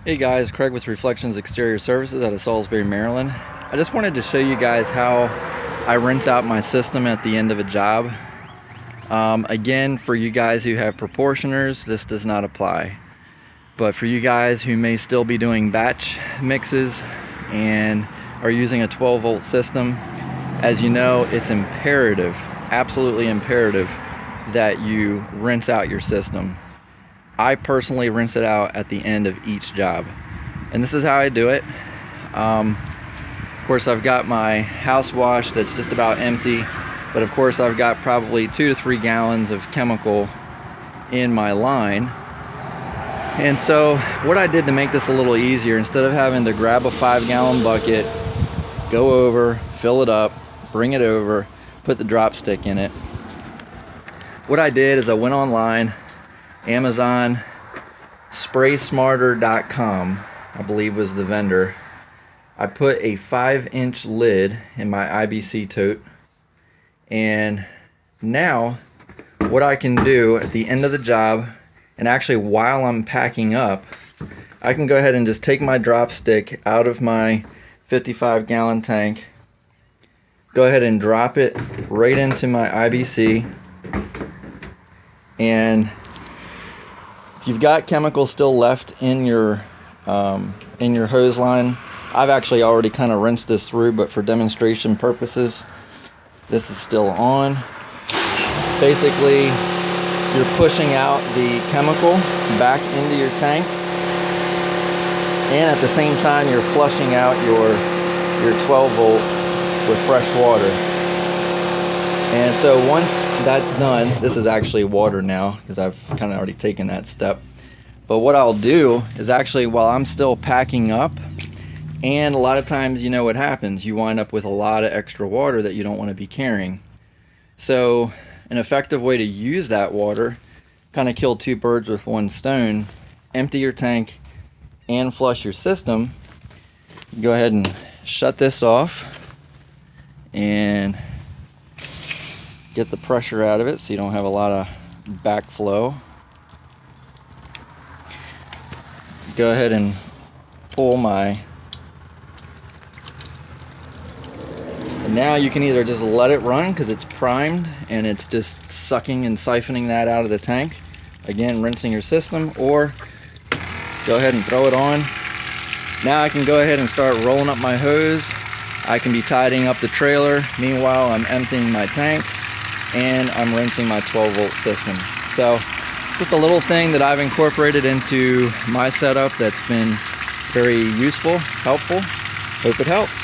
Hey guys, Craig with Reflections Exterior Services out of Salisbury, Maryland. I just wanted to show you guys how I rinse out my system at the end of a job. Again, for you guys who have proportioners, this does not apply. But for you guys who may still be doing batch mixes and are using a 12-volt system, as you know, it's imperative, absolutely imperative, that you rinse out your system. I personally rinse it out at the end of each job, and this is how I do it. Of course, I've got my house wash that's just about empty, but of course I've got probably 2 to 3 gallons of chemical in my line. And so what I did to make this a little easier, instead of having to grab a 5-gallon bucket, go over, fill it up, bring it over, put the drop stick in it, what I did is I went online, Amazon, spraysmarter.com, I believe was the vendor. I put a 5-inch lid in my IBC tote, and now what I can do at the end of the job, and actually while I'm packing up, I can go ahead and just take my drop stick out of my 55-gallon tank, go ahead and drop it right into my IBC, and if you've got chemical still left in your hose line, I've actually already kind of rinsed this through, but for demonstration purposes, this is still on. Basically, you're pushing out the chemical back into your tank, and at the same time, you're flushing out your 12-volt with fresh water. And so once that's done, this is actually water now because I've kind of already taken that step. But what I'll do is actually, while I'm still packing up, and a lot of times you know what happens, you wind up with a lot of extra water that you don't want to be carrying. So an effective way to use that water, kind of kill 2 birds with 1 stone, empty your tank and flush your system. Go ahead and shut this off and get the pressure out of it so you don't have a lot of backflow. Go ahead and pull and now you can either just let it run because it's primed and it's just sucking and siphoning that out of the tank, again rinsing your system, or go ahead and throw it on. Now I can go ahead and start rolling up my hose. I can be tidying up the trailer, meanwhile I'm emptying my tank and I'm rinsing my 12-volt system. So just a little thing that I've incorporated into my setup that's been very useful, helpful. Hope it helps.